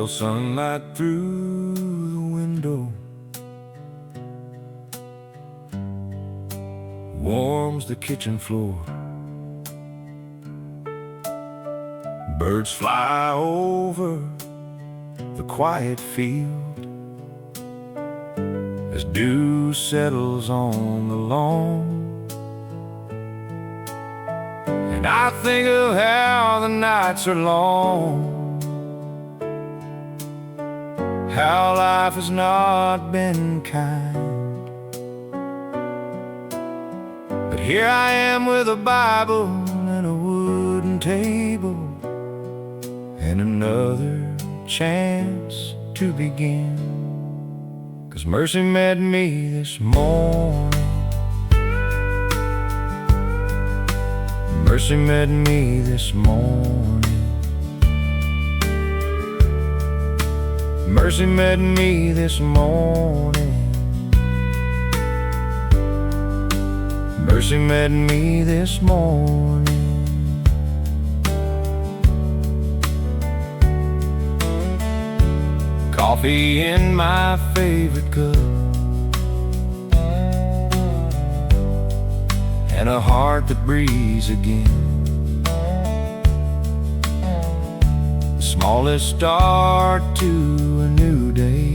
pale sunlight through the window warms the kitchen floor. Birds fly over the quiet field as dew settles on the lawn. And I think of how the nights are long, how life has not been kind. But here I am with a Bible and a wooden table and another chance to begin. 'Cause mercy met me this morning. Mercy met me this morning. Mercy met me this morning. Mercy met me this morning. Coffee in my favorite cup and a heart that breathes again. The smallest start to a new day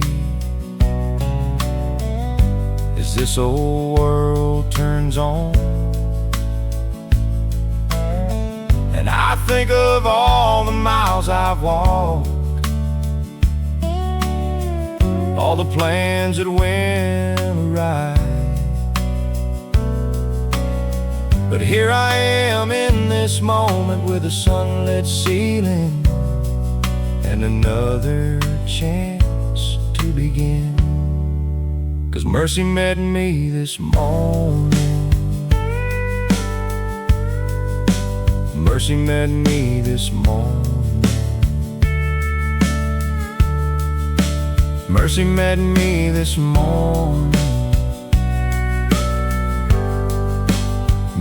as this old world turns on. And I think of all the miles I've walked, all the plans that went awry. But here I am in this moment with a sunlit ceiling and another chance to begin. 'Cause mercy met me this morning. Mercy met me this morning. Mercy met me this morning.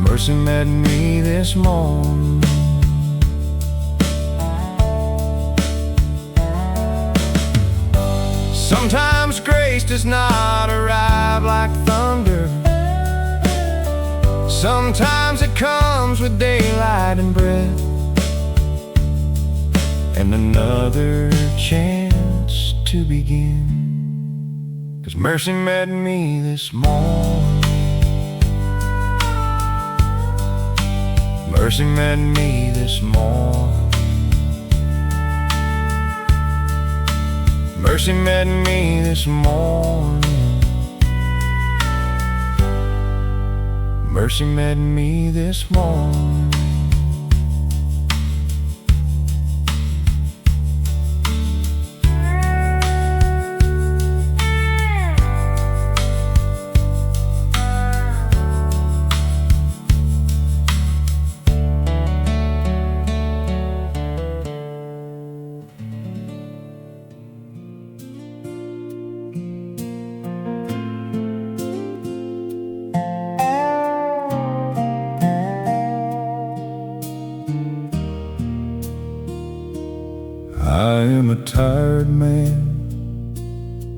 Mercy met me this morning. Sometimes grace does not arrive like thunder. Sometimes it comes with daylight and breath and another chance to begin. 'Cause mercy met me this morning. Mercy met me this morning. Mercy met me this morning. Mercy met me this morning. I am a tired man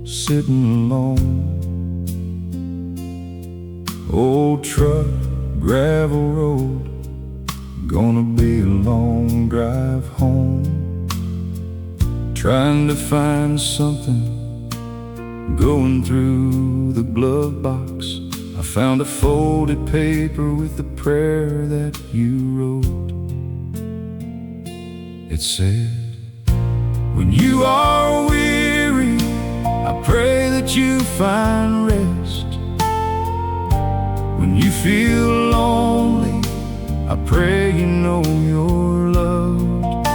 sitting alone. Old truck, gravel road, gonna be a long drive home. Trying to find something, going through the glove box. I found a folded paper with the prayer that you wrote. It said, when you are weary, I pray that you find rest. When you feel lonely, I pray you know you're loved.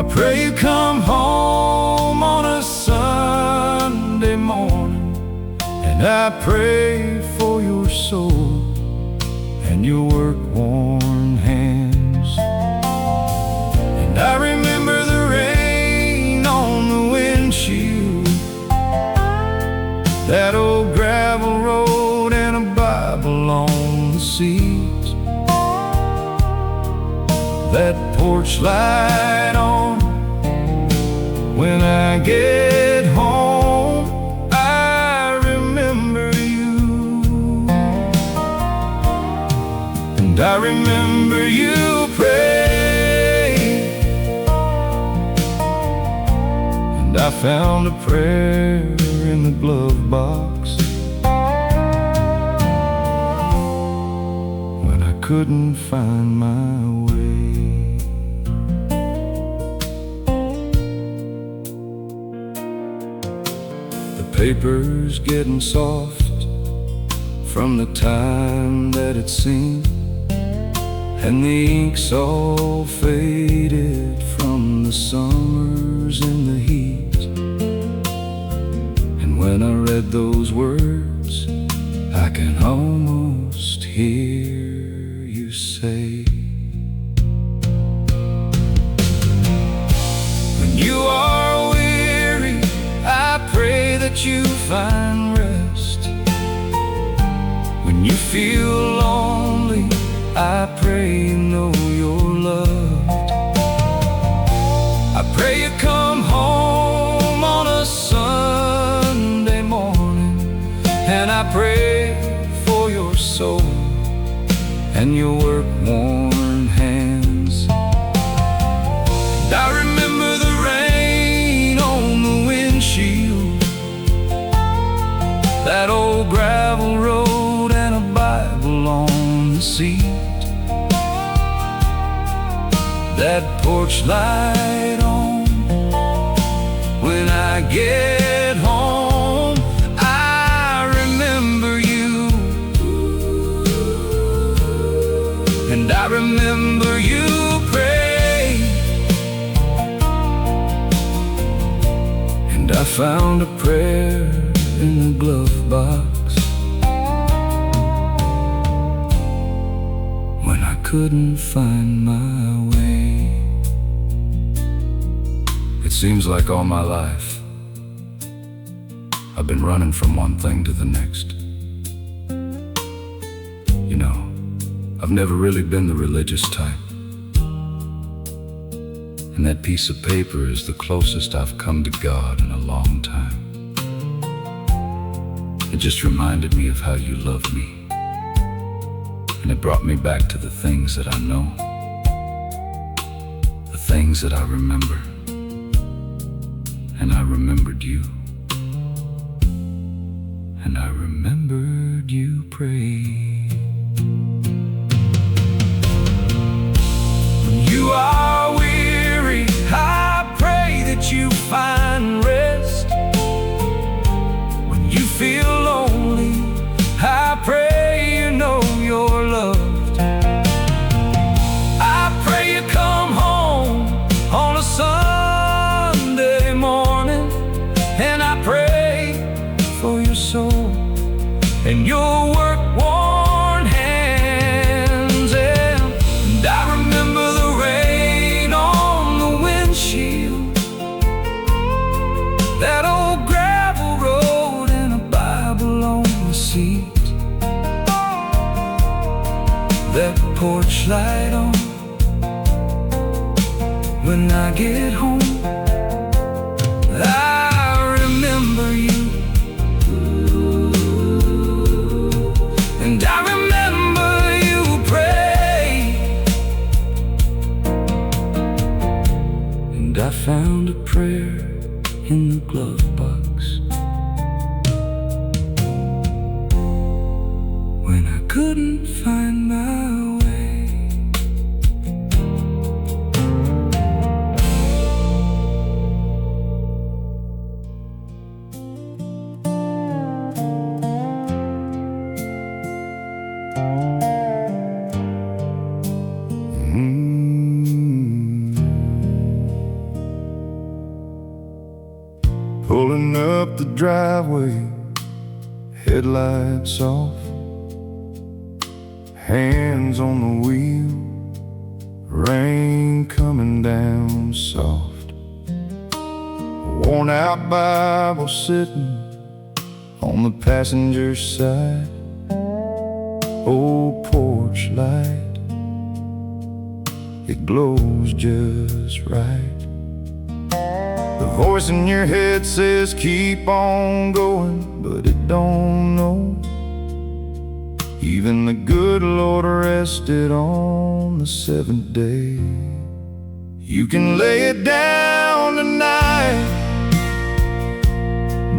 I pray you come home on a Sunday morning, and I pray for your soul and your work-worn hands. And I remember the rain on the windshield, that old gravel road and a Bible on the seat, that porch light on When I get home, I remember you, and I remember you pray, and I found a prayer in the glove box when I couldn't find my way. Paper's getting soft from the time that it seemed, and the ink's all faded from the summers in the heat. And when I read those words, I can almost hear you say, when you are weary, I pray that you find rest. When you feel lonely, I pray you know you're loved. I pray you come home on a Sunday morning, and I pray for your soul and your work-worn hands. And I remember the rain on the windshield, that old gravel road, and a Bible on the seat, that porch light on. When I get home, I remember you, and I remember you pray, and I found a prayer in the glove box when I couldn't find my way. It seems like all my life I've been running from one thing to the next. You know, I've never really been the religious type, and that piece of paper is the closest I've come to God in a long time. It just reminded me of how you loved me, and it brought me back to the things that I know, the things that I remember. And I remembered you, and I remembered you pray. When you are weary, I pray that you find rest. When you feel lonely, I pray you know you're loved. I pray you come home on a Sunday morning, and I pray for your soul and your work-worn hands. And I remember the rain on the windshield, that old gravel road, and a Bible on the seat, that porch light on. When I get home, I remember you, and I remember you pray, and I found a prayer in the glove box when I couldn't find my way. Pulling up the driveway, headlights off, hands on the wheel, rain coming down soft. A worn out Bible sitting on the passenger side, old porch light, it glows just right. The voice in your head says keep on going, but it don't know. Even the good Lord rested on the seventh day. You can lay it down tonight.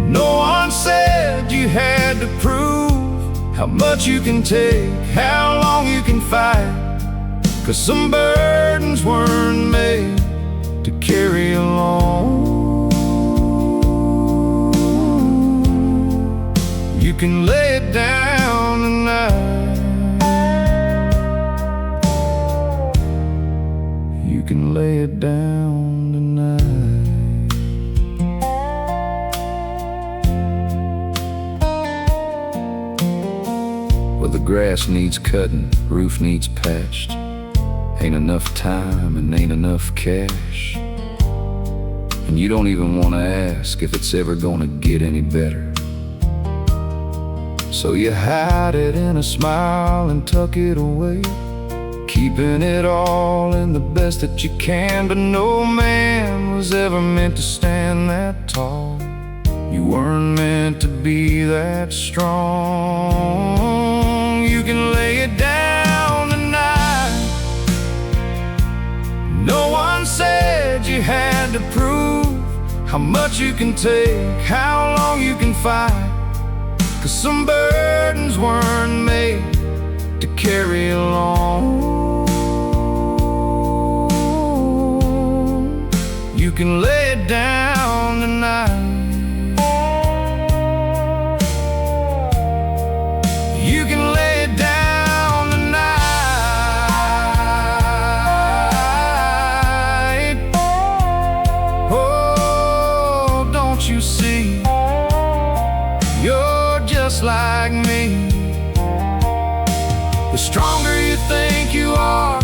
No one said you had to prove how much you can take, how long you can fight. 'Cause some burdens weren't made to carry alone. You can lay it down tonight. You can lay it down tonight. Well, the grass needs cutting, roof needs patched. Ain't enough time and ain't enough cash. And you don't even want to ask if it's ever gonna get any better. So you hide it in a smile and tuck it away, keeping it all in the best that you can. But no man was ever meant to stand that tall. You weren't meant to be that strong. You can lay it down tonight. No one said you had to prove how much you can take, how long you can fight. 'Cause some burdens weren't made to carry along. You can lay it down tonight. You can lay it down tonight. Oh, don't you see? You're just like me. The stronger you think you are,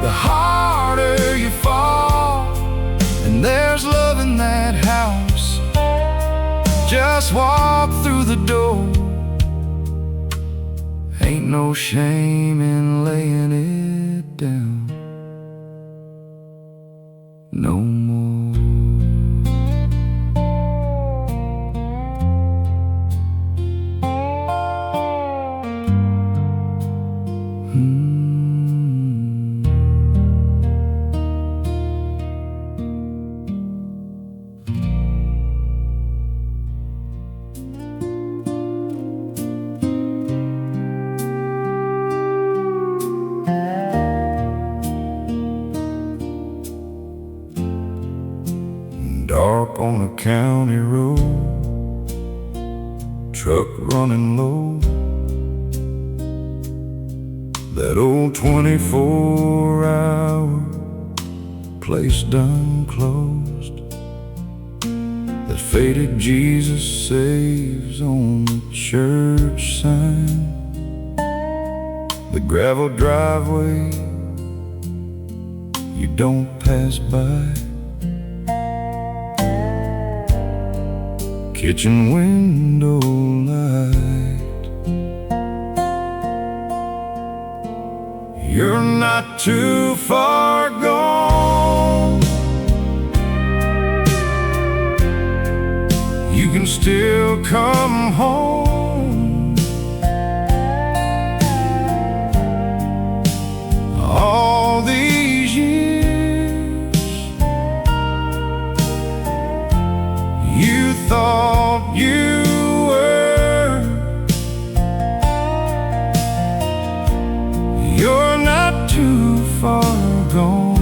the harder you fall. And there's love in that house. Just walk through the door. Ain't no shame in laying it down no more. Dark on a county road, truck running low. That old 24-hour place done closed. That faded Jesus saves on the church sign. The gravel driveway you don't pass by. Kitchen window light. You're not too far gone. You can still come home. All these years you thought you were. You're not too far gone.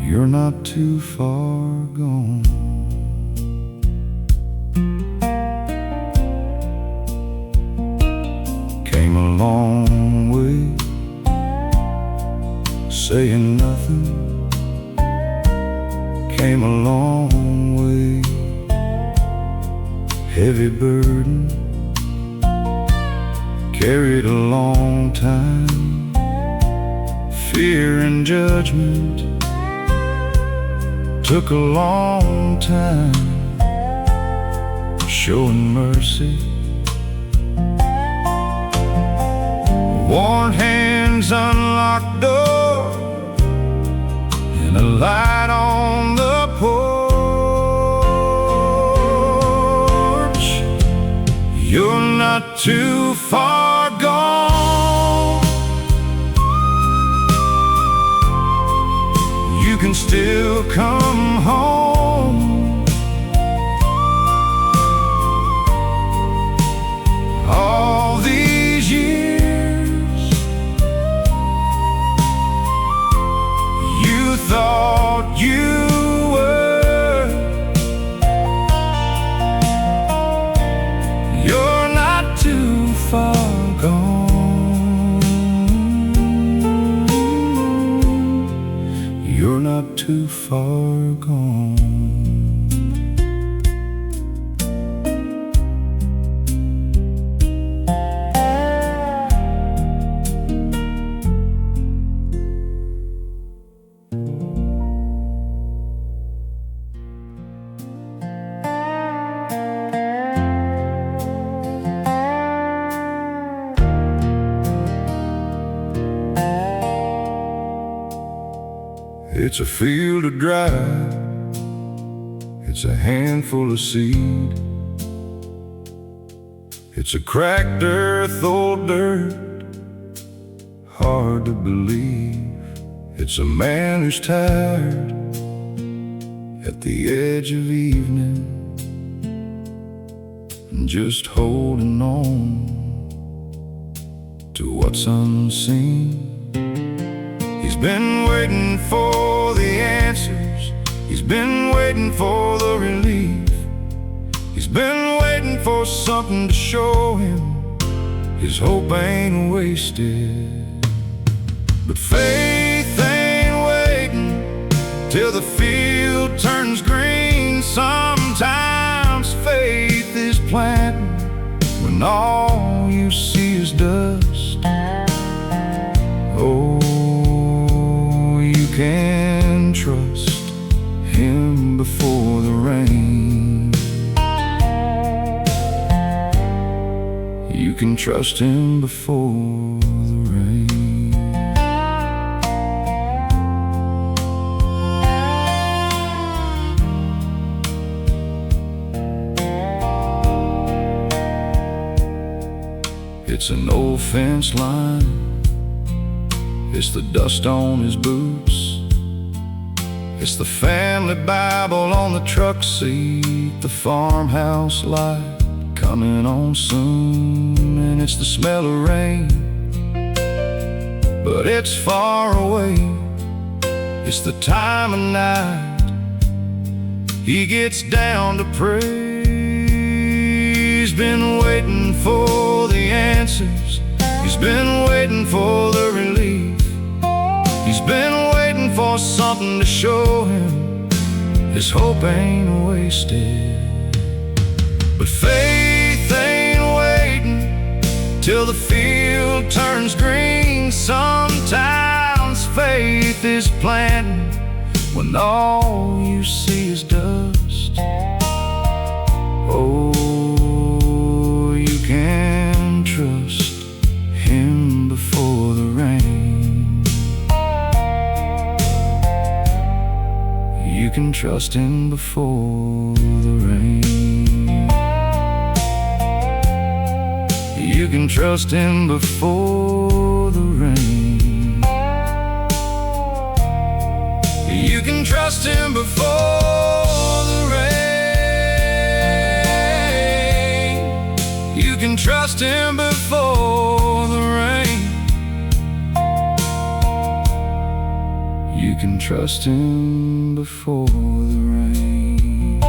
You're not too far gone. Came a long way, saying nothing. Came a long way, heavy burden, carried a long time. Fear and judgment took a long time. Showing mercy, warm hands evening's unlocked door and a light on the porch. You're not too far gone. You can still come home. All these years, you thought you were. You're not too far gone. You're not too far gone. It's a field of dry, it's a handful of seed. It's a cracked earth, old dirt, hard to believe. It's a man who's tired at the edge of evening, just holding on to what's unseen. He's been waiting for the answers. He's been waiting for the relief. He's been waiting for something to show him his hope ain't wasted. But faith ain't waiting till the field turns green. Sometimes faith is planting when all you see is dust. Oh, you can trust him before the rain. You can trust him before the rain. It's an old fence line. It's the dust on his boots. It's the family Bible on the truck seat. The farmhouse light coming on soon. And it's the smell of rain, but it's far away. It's the time of night he gets down to pray. He's been waiting for the answers. He's been waiting for the relief. He's been waiting for something to show him his hope ain't wasted. But faith ain't waiting till the field turns green. Sometimes faith is planting when all you see is dust. Oh, you can trust him before the rain. You can trust him before the rain. You can trust him before the rain. You can trust him before the rain. You can trust him before the rain. You can trust him before the rain.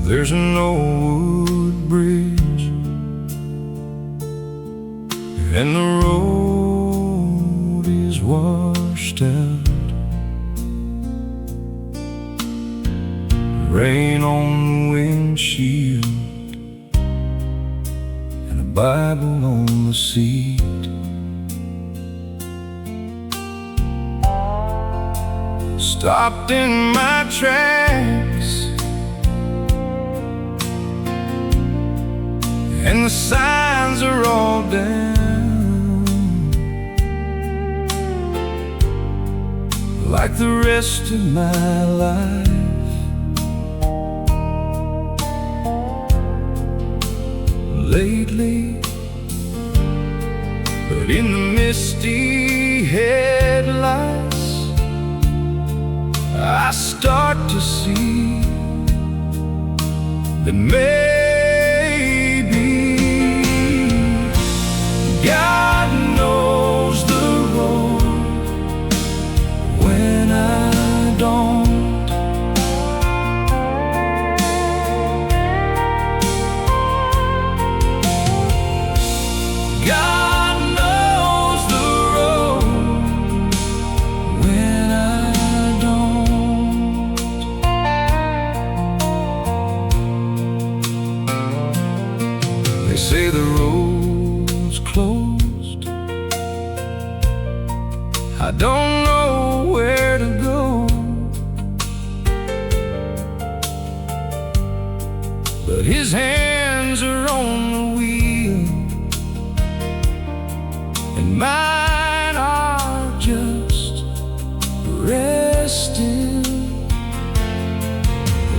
There's an old wood bridge, and the road is washed out. hanging on the windshield, and a Bible on the seat. Stopped in my tracks, and the signs are all down, like the rest of my life. Lately, but in the misty headlights, I start to see that maybe God knows the road when I don't. God knows the road when I don't. They say the road's closed. I don't know where to go, but His hands are on the wheel, and mine are just resting,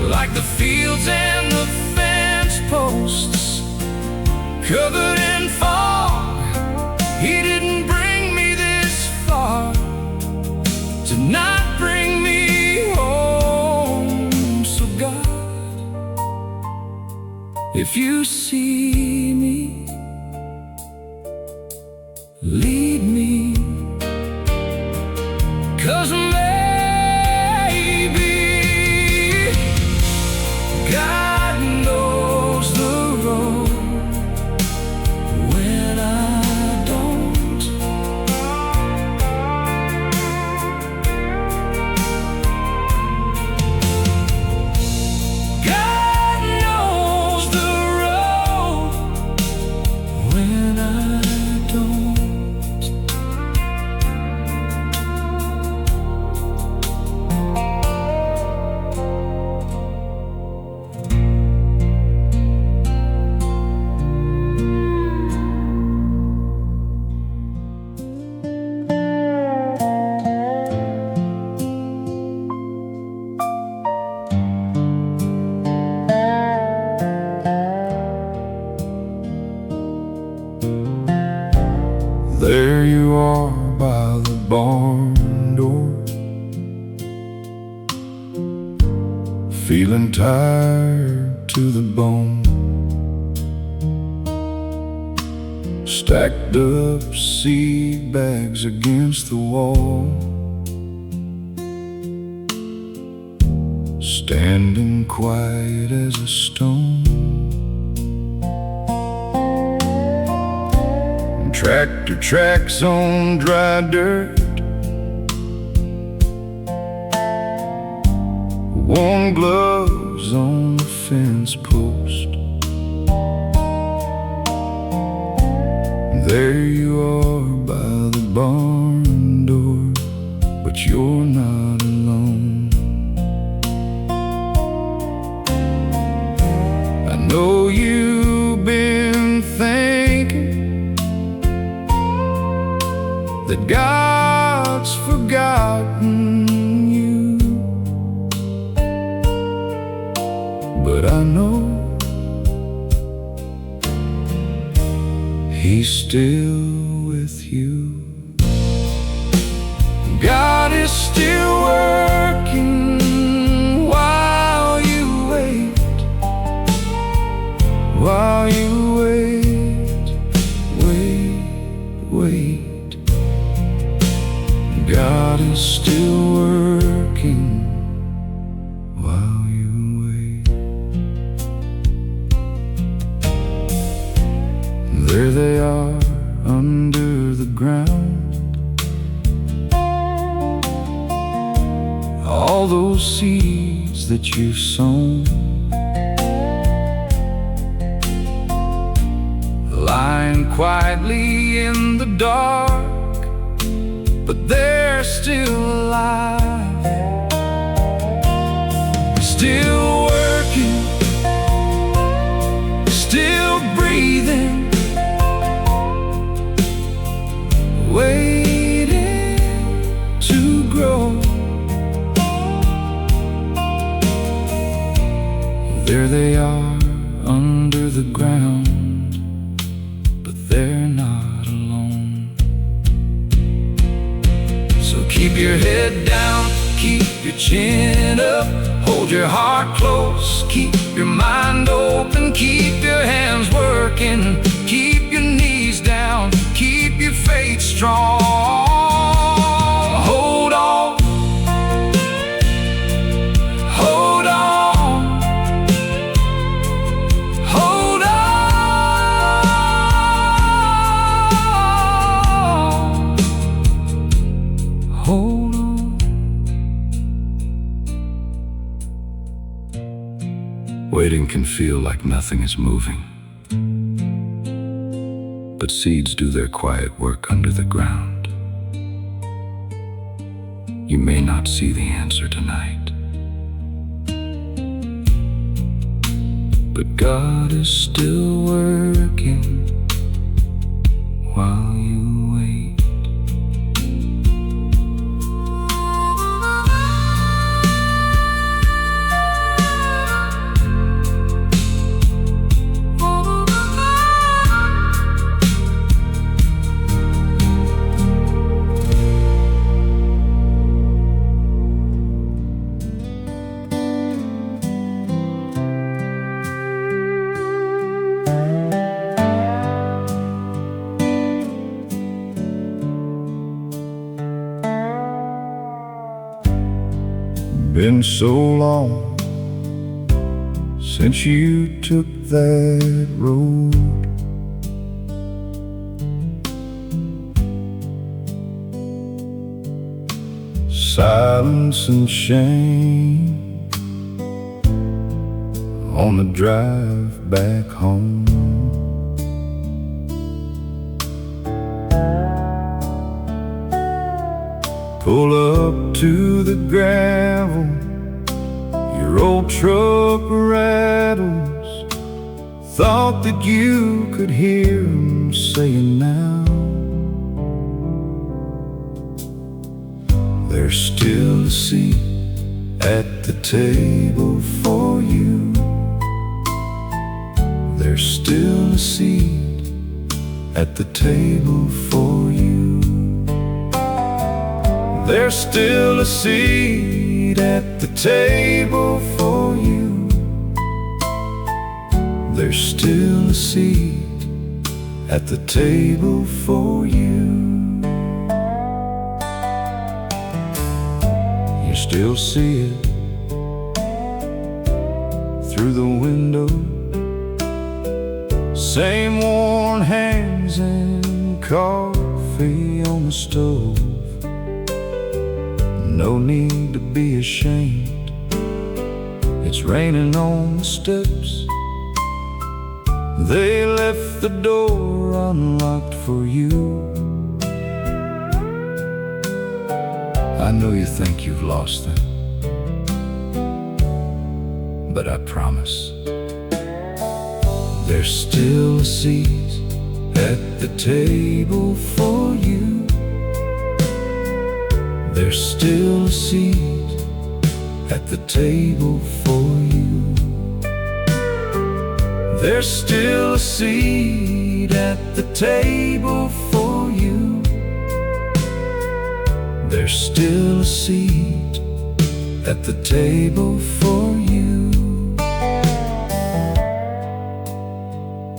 like the fields and the fence posts covered in fog. He didn't bring me this far to not bring me home. So God, if you see me, lead me, 'cause maybe God knows the road when I don't. God knows the road when I don't. There you are by the barn door, feeling tired to the bone, stacked up seed bags against the wall, standing quiet as a stone. Tractor tracks on dry dirt, warm gloves on the fence post. There you are by the barn door, but you're not alone. I know you've been thinking that God's forgotten you, but I know He's still with you. God is still working while you wait, while you wait, wait. God is still working while you wait. There they are under the ground, all those seeds that you've sown. quietly in the dark, but they're still alive, still working, still breathing, waiting to grow. There they are under the ground, but they're not alone. So keep your head down, keep your chin up, hold your heart close, keep your mind open, keep your hands working, keep your knees down, keep your faith strong. Hold on, hold on, hold on, hold on. Waiting can feel like nothing is moving, but seeds do their quiet work under the ground. You may not see the answer tonight, but God is still working while you wait. Been so long since you took that road, silence and shame on the drive back home. Pull up to the gravel, your old truck rattles. Thought that you could hear him saying now, there's still a seat at the table for you. There's still a seat at the table for you. There's still a seat at the table for you. There's still a seat at the table for you. You still see it through the window, same worn hands and coffee on the stove. No need to be ashamed, it's raining on the steps. They left the door unlocked for you. I know you think you've lost them, but I promise there's still a seat at the table for you. There's still a seat at the table for you. There's still a seat at the table for you. There's still a seat at the table for you.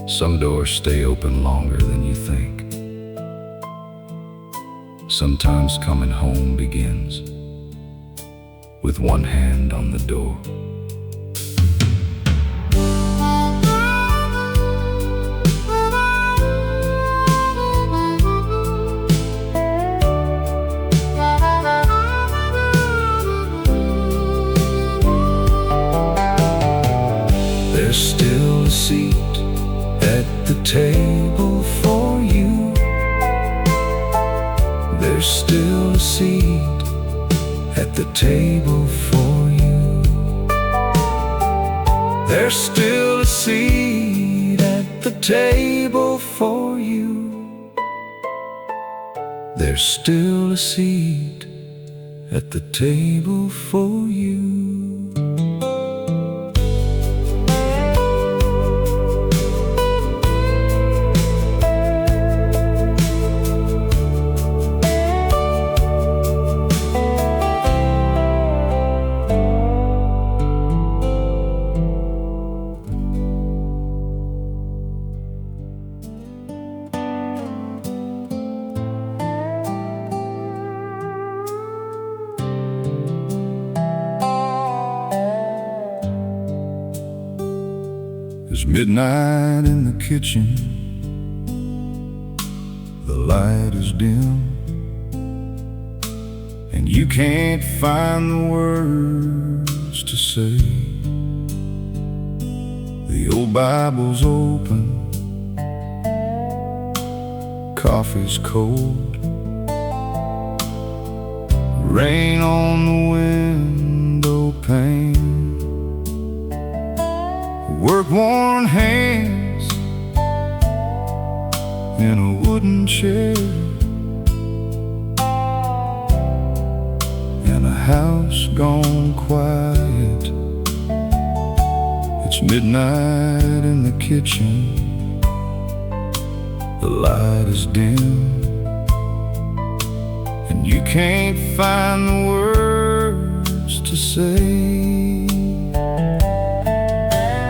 Some doors stay open longer than you think. Sometimes coming home begins with one hand on the door. There's still a seat at the table for there's still a seat at the table for you. There's still a seat at the table for you. There's still a seat at the table for you. It's midnight in the kitchen, the light is dim, and you can't find the words to say. The old Bible's open, coffee's cold, rain on the window pane, work-worn hands in a wooden chair, and a house gone quiet. It's midnight in the kitchen, the light is dim, and you can't find the words to say.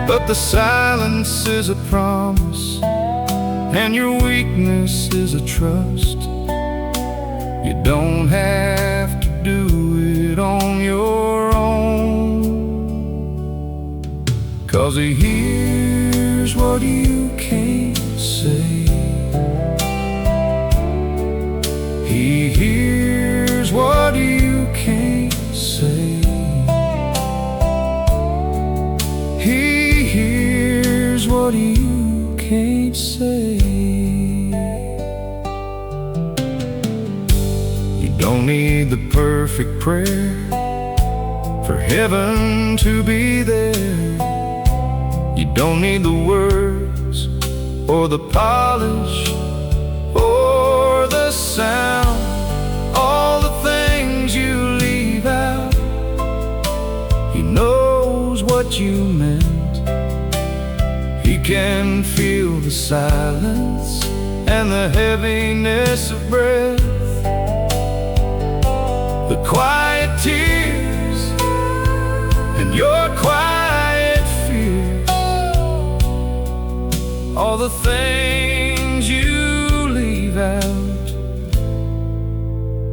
But the silence is a promise, and your weakness is a trust. You don't have to do it on your own, 'cause He hears what you can't say. He hears what you can't say. He hears what you can't say. You don't need the perfect prayer for heaven to be there. You don't need the words or the polish or the sound, all the things you leave out. He knows what you meant. He can feel the silence and the heaviness of breath, the quiet tears and your quiet fears, all the things you leave out.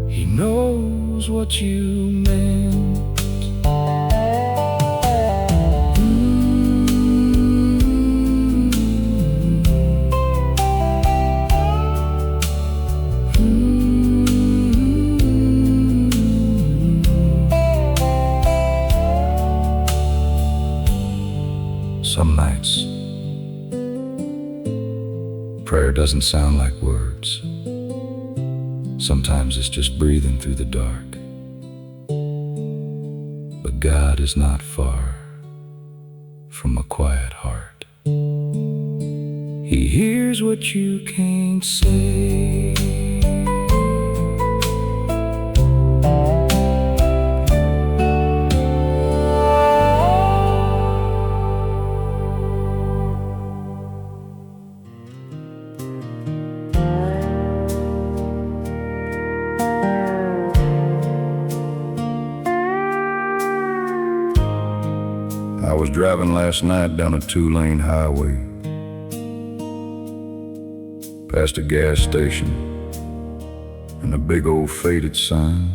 He knows what you meant. Some nights, prayer doesn't sound like words. Sometimes it's just breathing through the dark. But God is not far from a quiet heart. He hears what you can't say. I was driving last night down a 2-lane highway, past a gas station and a big old faded sign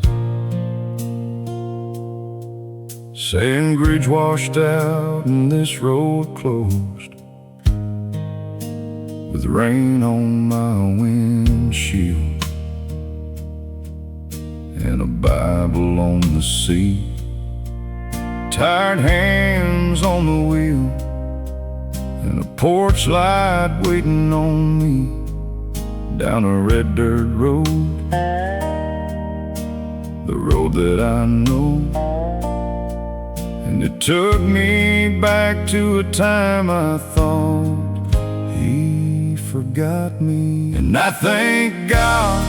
saying bridge washed out and this road closed, with rain on my windshield and a Bible on the seat, tired hands on the wheel, and a porch light waiting on me down a red dirt road. the road that I know. And it took me back to a time I thought he forgot me. And I thank God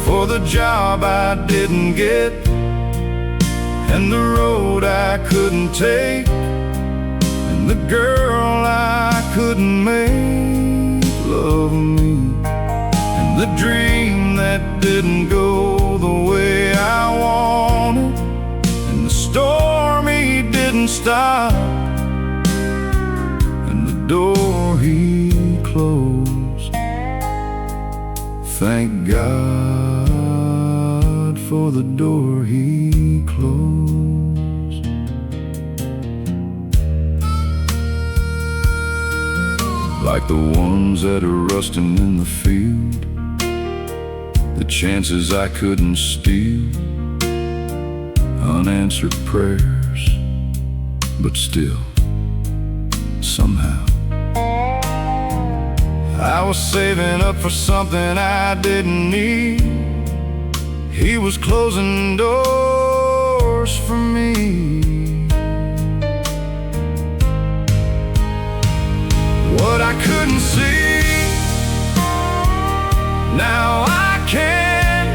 for the job I didn't get, and the road I couldn't take, and the girl I couldn't make love me, and the dream that didn't go the way I wanted, and the storm he didn't stop, and the door he closed. Thank God for the door he closed. Like the ones that are rusting in the field, the chances I couldn't steal, unanswered prayers, but still, somehow I was saving up for something I didn't need. He was closing doors for me. What I couldn't see, now I can.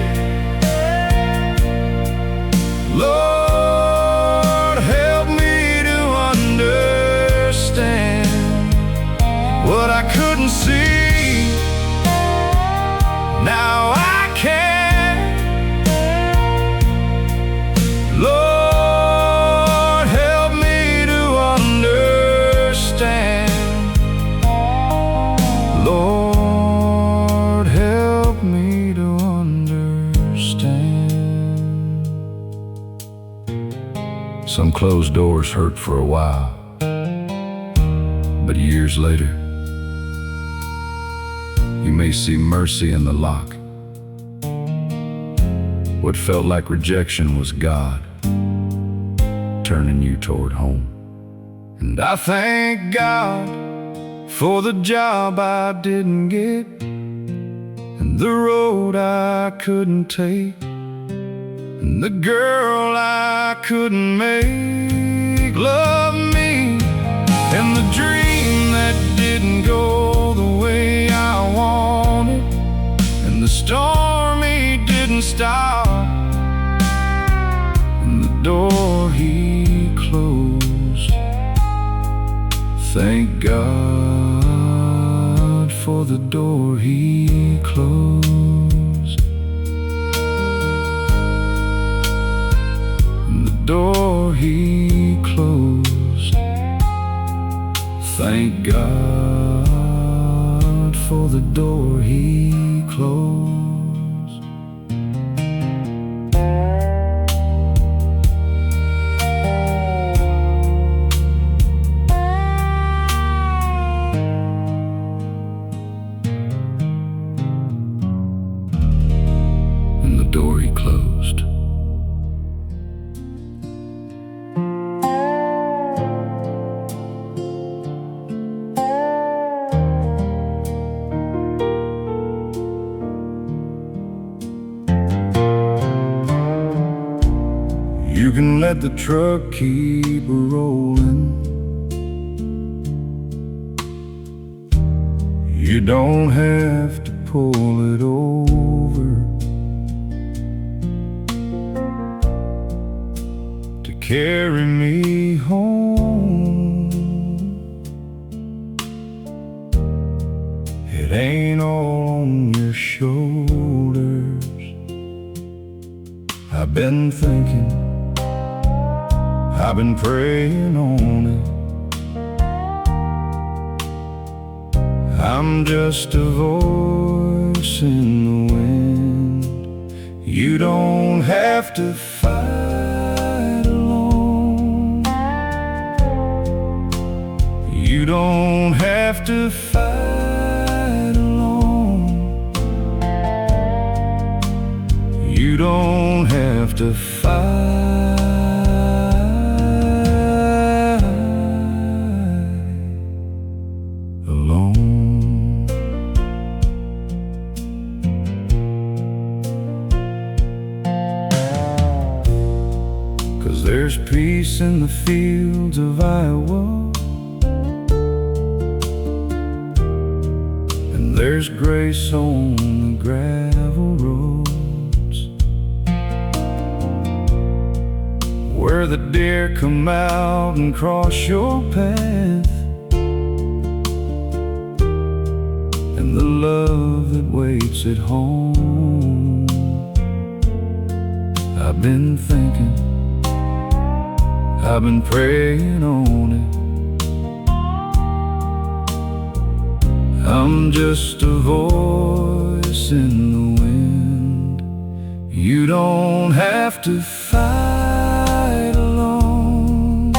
Lord, help me to understand what I couldn't see. Now I can. Lord, help me to understand. Lord, help me to understand. Some closed doors hurt for a while, but years later, you may see mercy in the lock. What felt like rejection was God turning you toward home. And I thank God for the job I didn't get, and the road I couldn't take, and the girl I couldn't make love me, and the dream that didn't go the way I wanted, and the storm he didn't stop, and the door he closed. Thank God for the door he closed, and the door he closed. Thank God for the door he closed. And the door he closed. You can let the truck keep rolling. You don't have to pull it over to carry me home. It ain't all on your shoulders. I've been thinking, I've been praying on it. I'm just a voice in the wind. You don't have to fight alone. You don't have to fight alone. You don't have to fight alone. peace in the fields of Iowa, and there's grace on the gravel roads, where the deer come out and cross your path, and the love that waits at home. I've been thinking, I've been praying on it. I'm just a voice in the wind. You don't have to fight alone.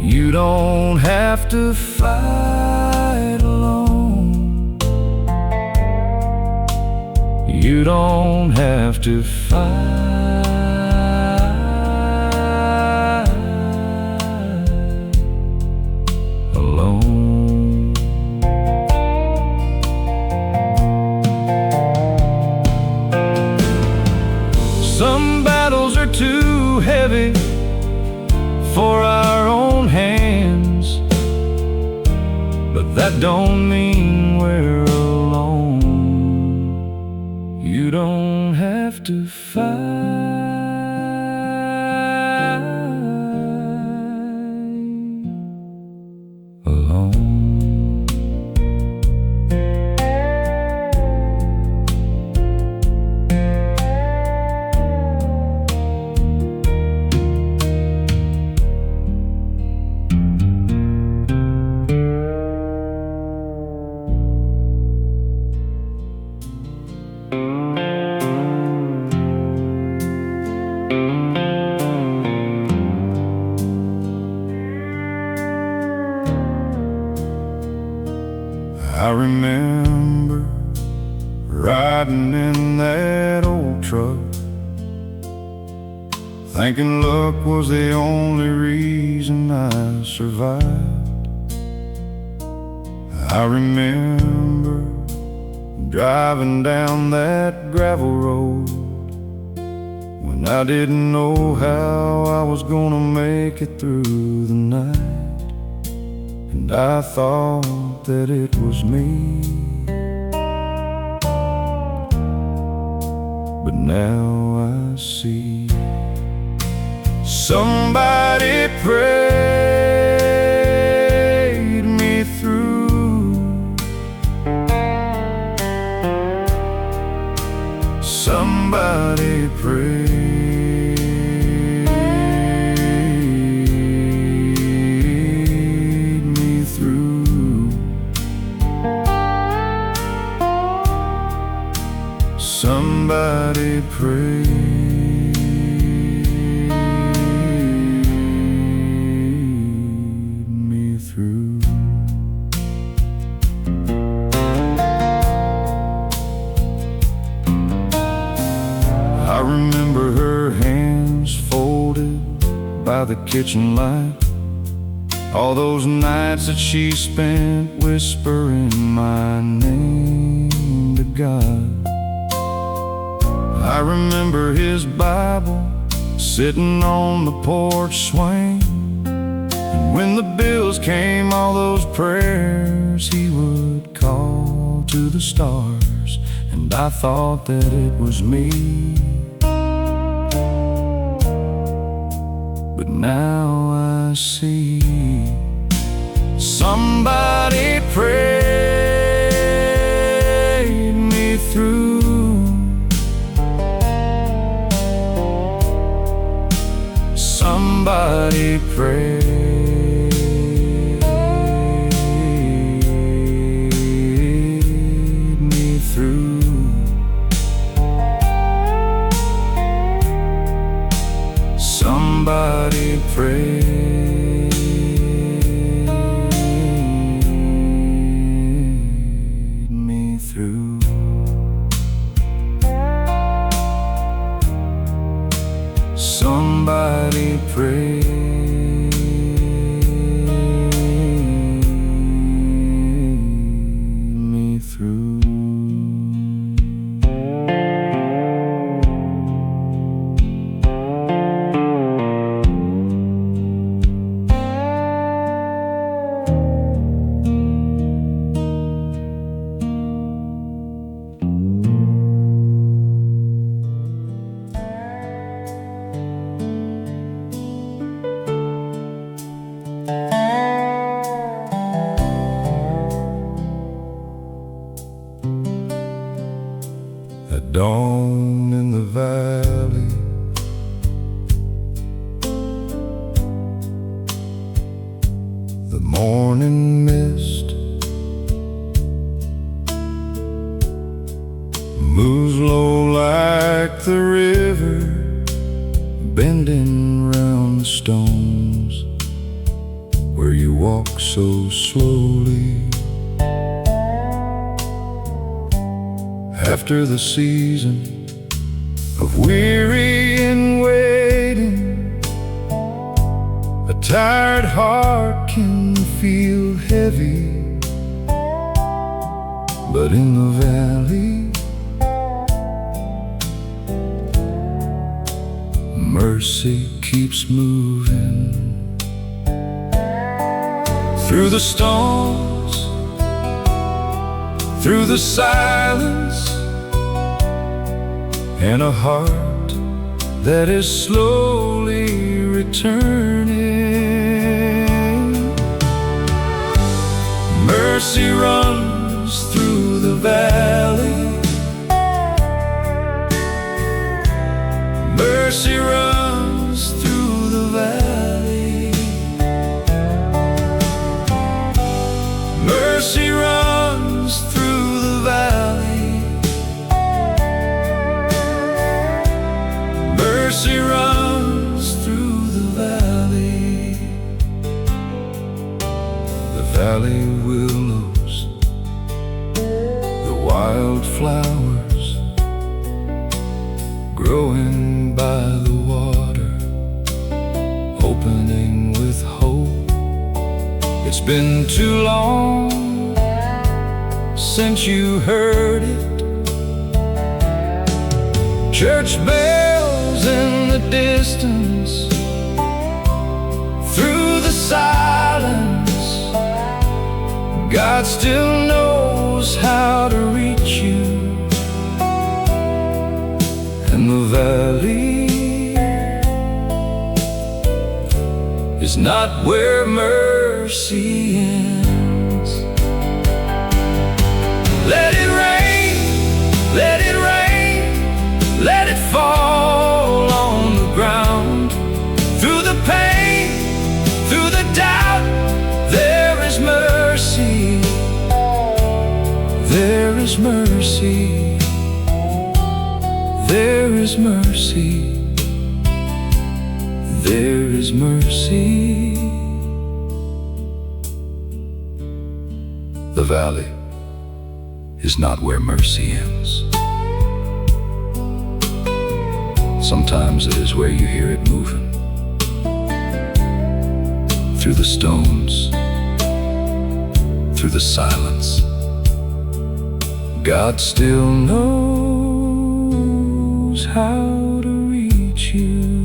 You don't have to fight alone. You don't have to fight alone. Some battles are too heavy for our own hands, but that don't mean we're alone. You don't have to fight alone. I remember riding in that old truck, thinking luck was the only reason I survived. I remember driving down that gravel road when I didn't know how I was gonna make it through the night, and I thought that it was me. But now I see somebody prayed me through. Somebody prayed me through. Somebody prayed me through. I remember her hands folded by the kitchen light, all those nights that she spent whispering my name to God. I remember his Bible sitting on the porch swing, and when the bills came, all those prayers he would call to the stars, and I thought that it was me. But now I see somebody prayed me through. Somebody prayed me through. Somebody prayed me through. Somebody prayed dawn in the valley, the morning mist moves low like the river, bending round the stones where you walk so slowly. After the season of weary waiting, a tired heart can feel heavy, but in the valley, mercy keeps moving. Through the storms, through the silence, and a heart that is slowly returning. Mercy runs through the valley. Mercy runs through the valley. Mercy runs through the valley. Mercy runs through the valley. The valley willows, the wildflowers growing by the water, opening with hope. It's been too long since you heard it. Church bells in the distance, through the silence, God still knows how to reach you. And the valley is not where mercy ends. Let it rain, let it rain, let it fall on the ground. Through the pain, through the doubt, there is mercy. There is mercy. There is mercy. There is mercy. The valley is not where mercy ends. Sometimes it is where you hear it moving through the stones, through the silence. God still knows how to reach you.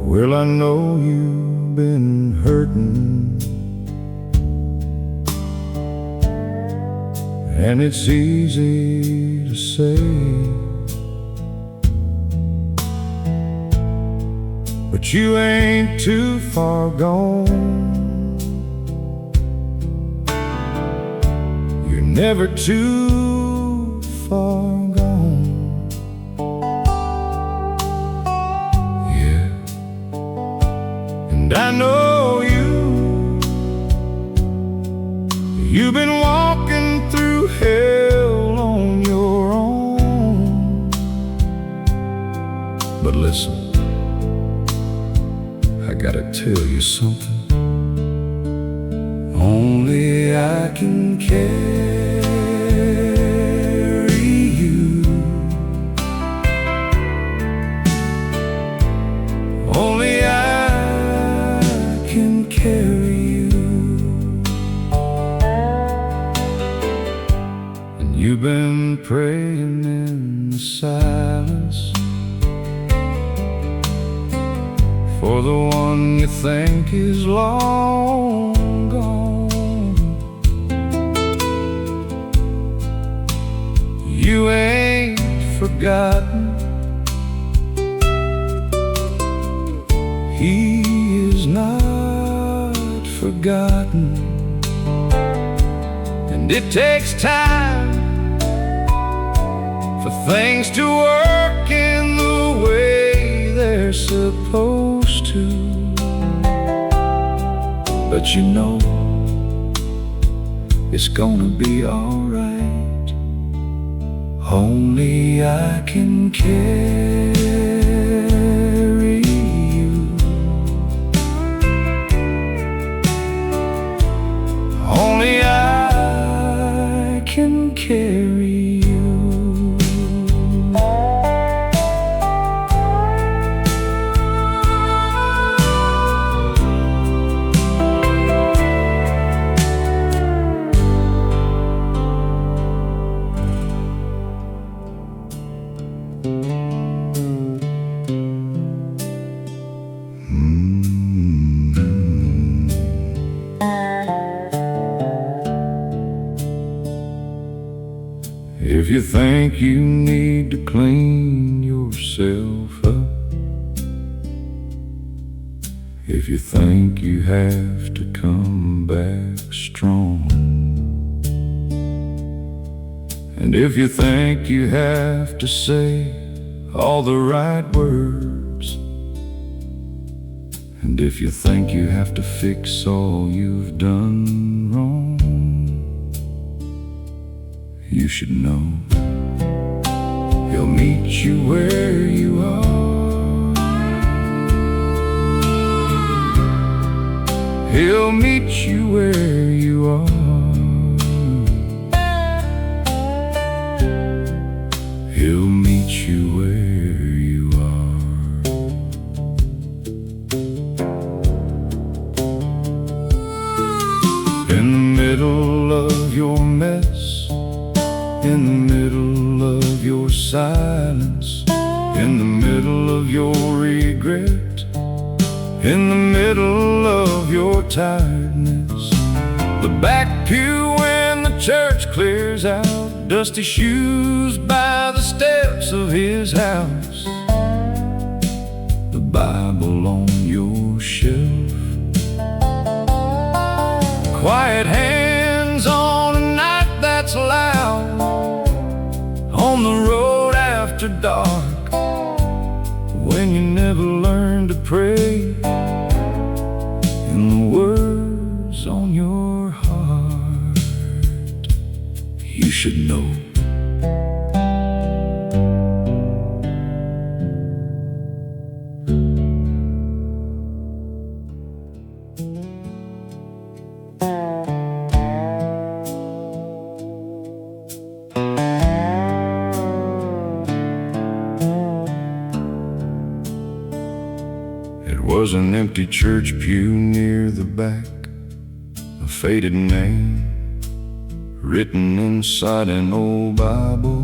Well, I know you've been hurting, and it's easy to say, but you ain't too far gone. You're never too far gone. Yeah, and I know you've been walking through hell on your own. But listen, I gotta tell you something. Only I can carry you. Only I can carry you. And you've been praying in the silence for the one you think is long gone. you ain't forgotten. He is not forgotten. And it takes time for things to work in the way they're supposed to. But you know, it's gonna be alright. Only I can carry you. Only I can carry you. If you think you need to clean yourself up, if you think you have to come back strong, and if you think you have to say all the right words, and if you think you have to fix all you've done wrong, you should know He'll meet you where you are. He'll meet you where you are. He'll meet you where you are. In the middle of your mess, in the middle of your silence, in the middle of your regret, in the middle of your tiredness, the back pew when the church clears out, dusty shoes by the steps of His house, the Bible on your shelf, quiet hands on a night that's loud, on the road after dark, when you never learned to pray, in the words on your heart, you should know. It was an empty church pew near the back, a faded name written inside an old Bible,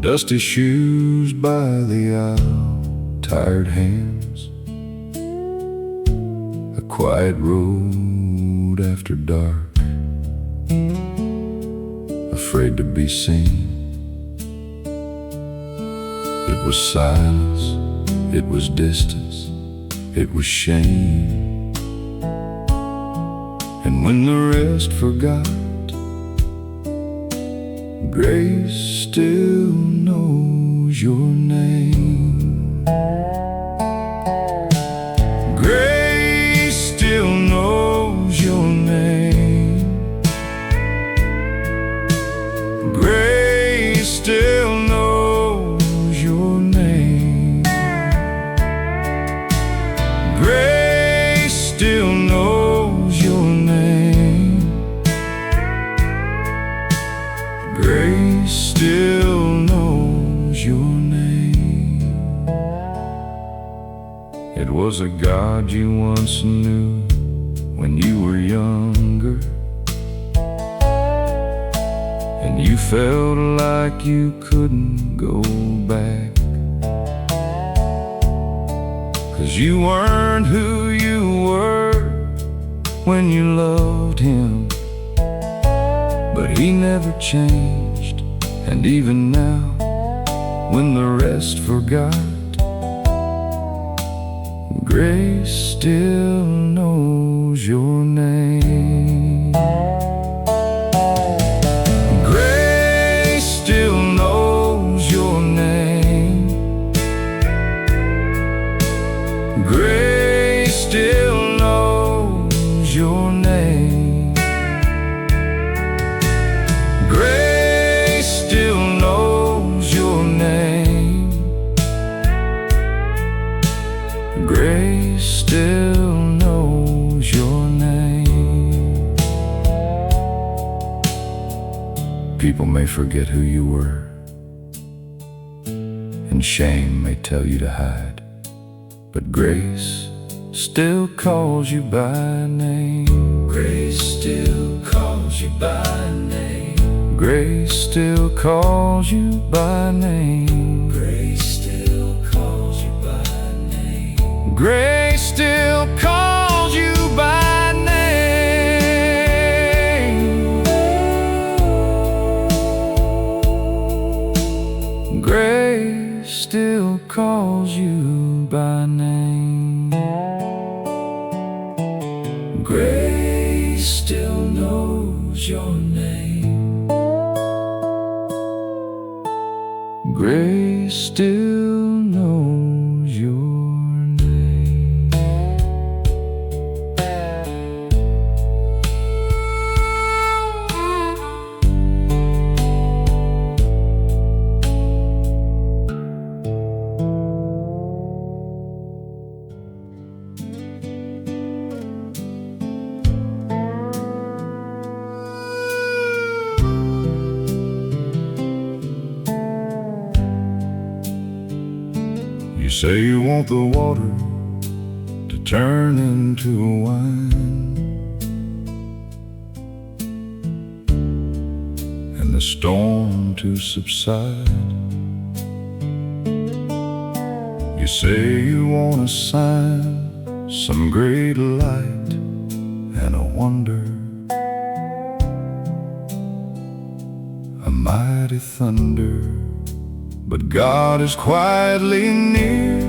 dusty shoes by the aisle, tired hands, a quiet road after dark, afraid to be seen. It was silence, it was distance, it was shame. And when the rest forgot, grace still knows your name. Grace still knows your name. Grace still knows your name. Grace still knows your name. Grace still knows your name. It was a God you once knew when you were younger, and you felt like you couldn't go back, 'cause you weren't who you were when you loved Him. He never changed, and even now, when the rest forgot, grace still knows your name. Grace still knows your name. Grace still knows your name. Grace still knows your name. Grace still knows your name. People may forget who you were, and shame may tell you to hide, but grace still calls you by name. Grace still calls you by name. Grace still calls you by name. Grace still calls you by name. Grace still calls you by name. Grace still calls you by name. Grace still knows your name. Grace still knows your name. You say you want the water to turn into wine, and the storm to subside. You say you want a sign, some great light and a wonder, a mighty thunder. But God is quietly near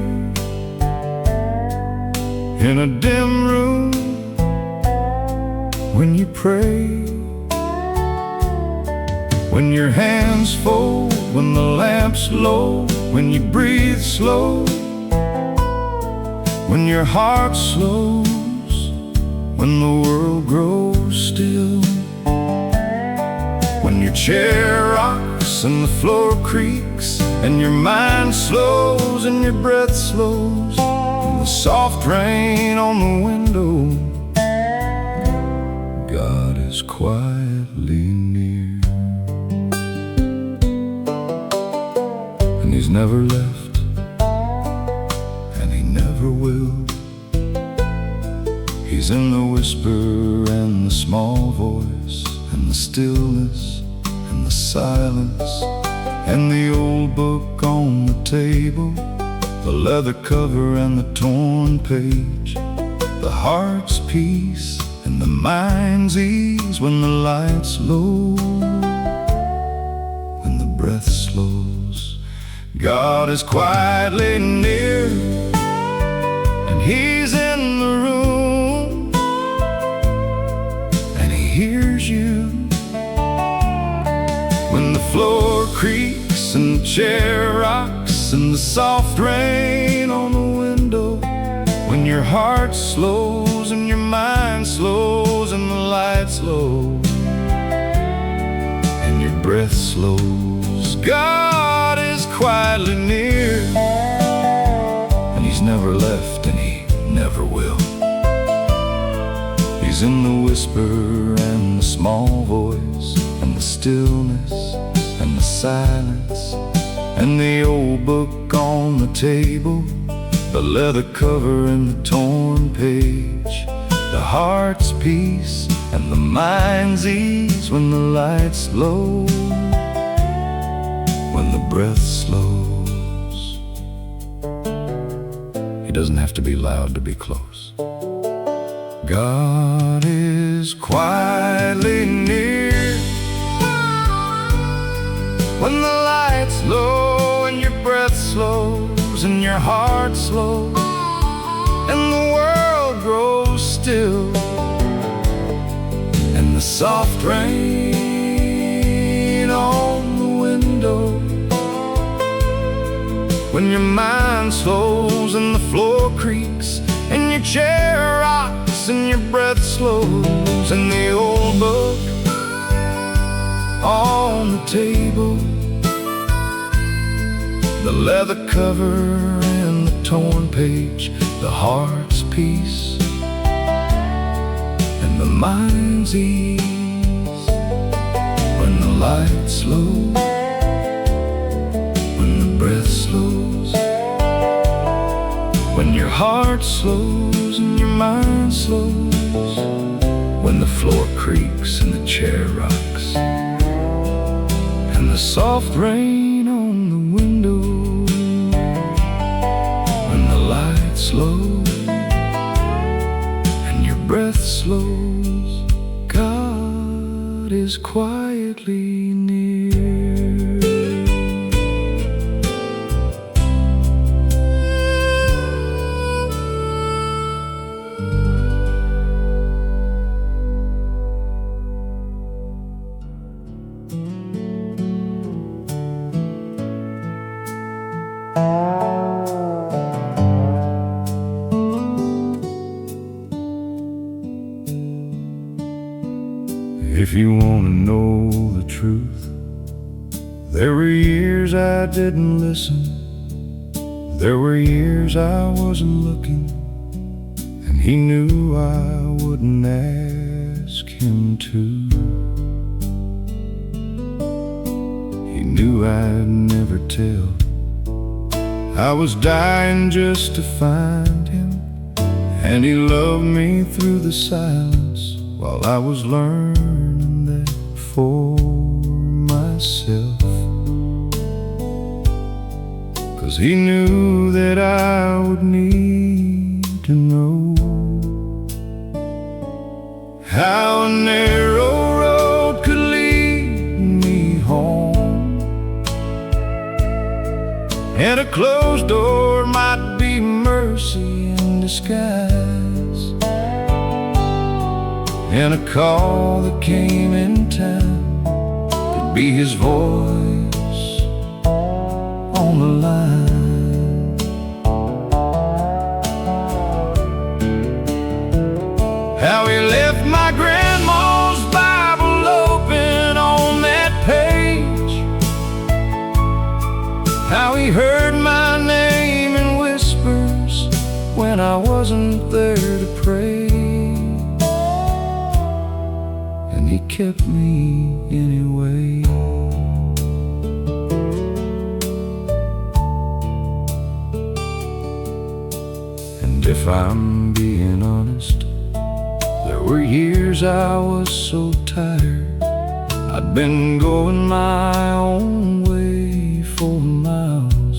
in a dim room when you pray, when your hands fold, when the lamp's low, when you breathe slow, when your heart slows, when the world grows still, when your chair rocks and the floor creaks, and your mind slows and your breath slows, and the soft rain on the window. God is quietly near, and He's never left, and He never will. He's in the whisper and the small voice, and the stillness and the silence, and the old book on the table, the leather cover and the torn page, the heart's peace and the mind's ease when the light's low, when the breath slows. God is quietly near, and He's in the room, and He hears you when the floor creaks and the chair rocks and the soft rain on the window, when your heart slows and your mind slows and the lights low and your breath slows. God is quietly near, and He's never left, and He never will. He's in the whisper and the small voice, and the stillness and the silence, and the old book on the table, the leather cover and the torn page, the heart's peace and the mind's ease when the light's low, when the breath slows. He doesn't have to be loud to be close. God is quietly near, When the light's low and your breath slows and your heart slows and the world grows still, and the soft rain on the window. When your mind slows and the floor creaks and your chair rocks and your breath slows and the old book on the table, the leather cover and the torn page, the heart's peace and the mind's ease. When the light's low, when the breath slows, when your heart slows and your mind slows, when the floor creaks and the chair rocks and the soft rain on the window, when the light slows and your breath slows, God is quietly near. If you want to know the truth, there were years I didn't listen. There were years I wasn't looking, and he knew I wouldn't ask him to. He knew I'd never tell. I was dying just to find him, and he loved me through the silence while I was learning that for myself. 'Cause he knew that I would need to know how a narrow road could lead me home, and a closed door might be mercy in disguise, and a call that came in time could be his voice on the line. How he left my grandma's Bible open on that page, how he heard my name in whispers when I wasn't there to pray, he kept me anyway. And if I'm being honest, there were years I was so tired, I'd been going my own way for miles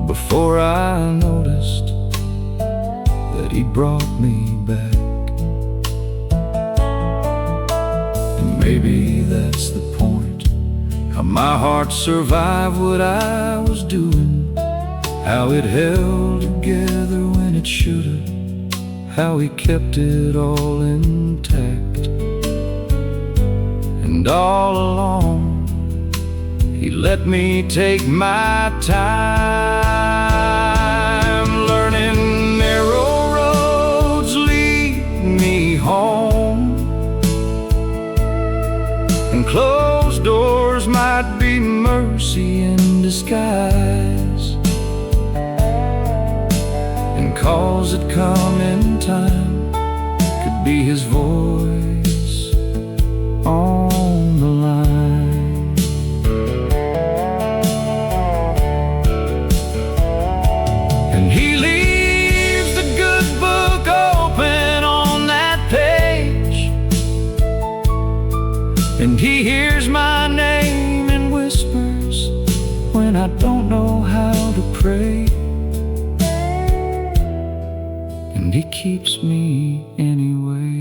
before I noticed that he brought me back. Maybe that's the point, how my heart survived what I was doing, how it held together when it should've, how he kept it all intact. And all along, he let me take my time, learning narrow roads lead me home, and closed doors might be mercy in disguise, and calls that come in time could be his voice on the line. And he leaves the good book open on that page, and he hears my name in whispers when I don't know how to pray, and he keeps me anyway.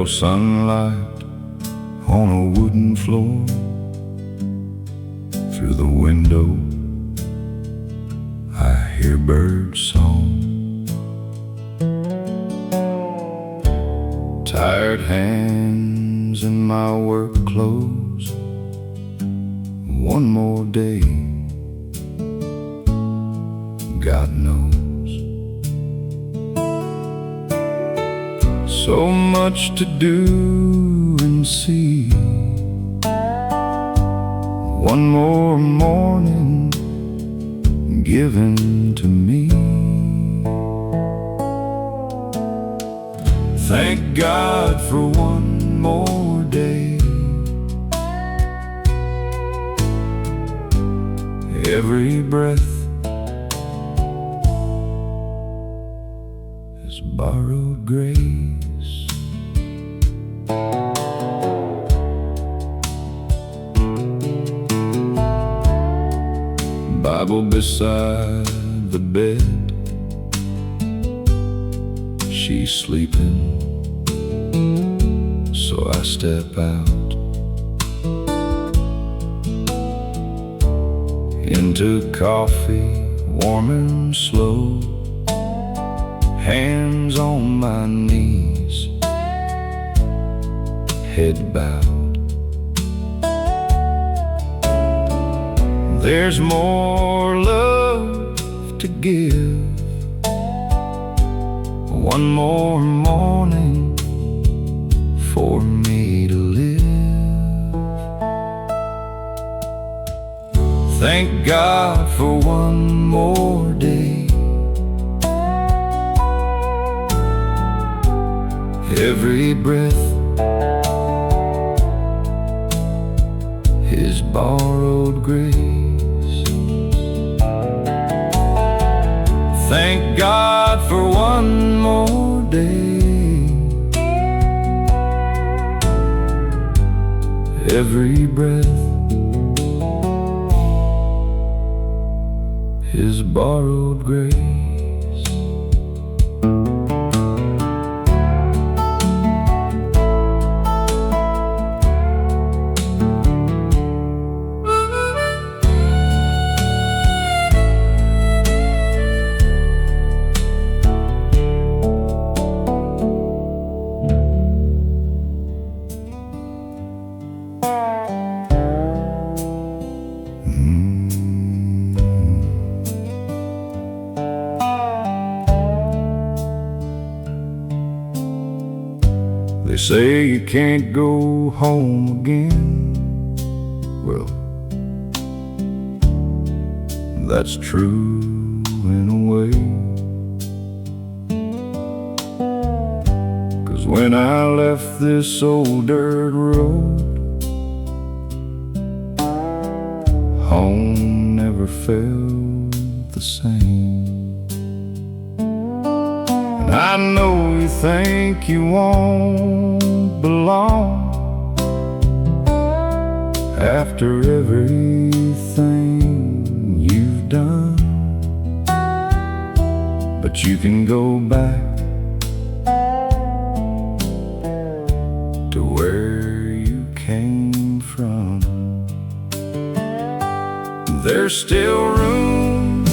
pale sunlight on a wooden floor. Through the window I hear bird song. Tired hands in my work clothes. One more day, God knows. So much to do and see. One more morning given to me. Thank God for one more day. Every breath is borrowed grace. Bible beside the bed. She's sleeping, so I step out into coffee, warm and slow. Hands on my knees, head bowed. There's more love to give. One more morning for me to live. Thank God for one more day. Every breath is borrowed grace. Thank God for one more day. Every breath is borrowed grace. They say you can't go home again. Well, that's true in a way. 'Cause when I left this old dirt road, home never felt the same. I know you think you won't belong after everything you've done, but you can go back to where you came from. There's still room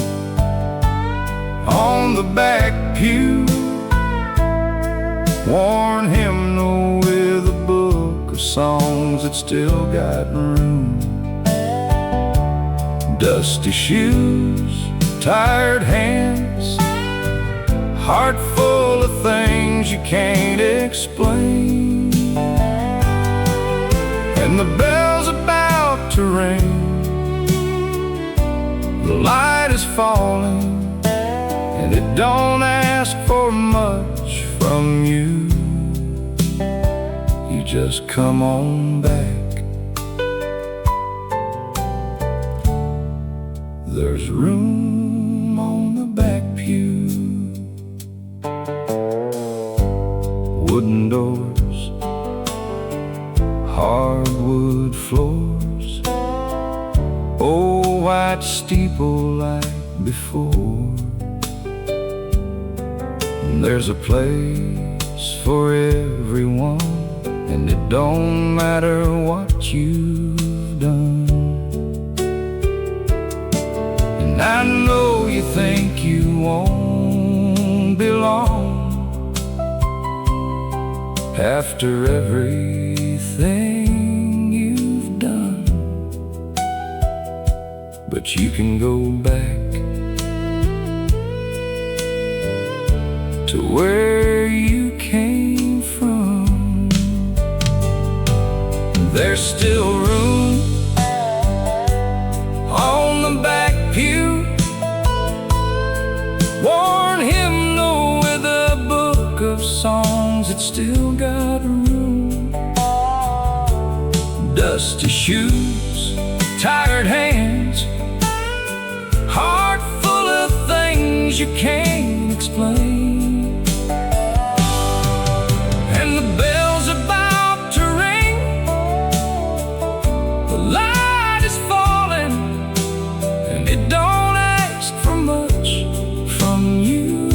on the back pew, worn hymnal with a book of songs that still got room. Dusty shoes, tired hands, heart full of things you can't explain. And the bell's about to ring, the light is falling, and it don't ask for much from you. You just come on back. There's room on the back pew. Wooden doors, hardwood floors, old white steeple like before. There's a place for everyone and it don't matter what you've done. And I know you think you won't belong after everything you've done, but you can go back to where you came from. There's still room on the back pew, worn hymnal with a book of songs. It's still got room. Dusty shoes, tired hands, heart full of things you can't explain. And the bell's about to ring, the light is falling, and it don't ask for much from you.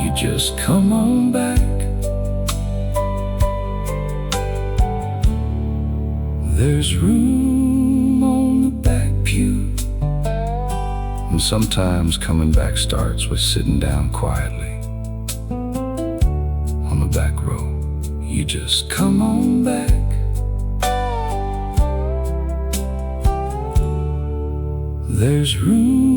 You just come on back. There's room on the back pew. And sometimes coming back starts with sitting down quietly on the back row. You just come on back. There's room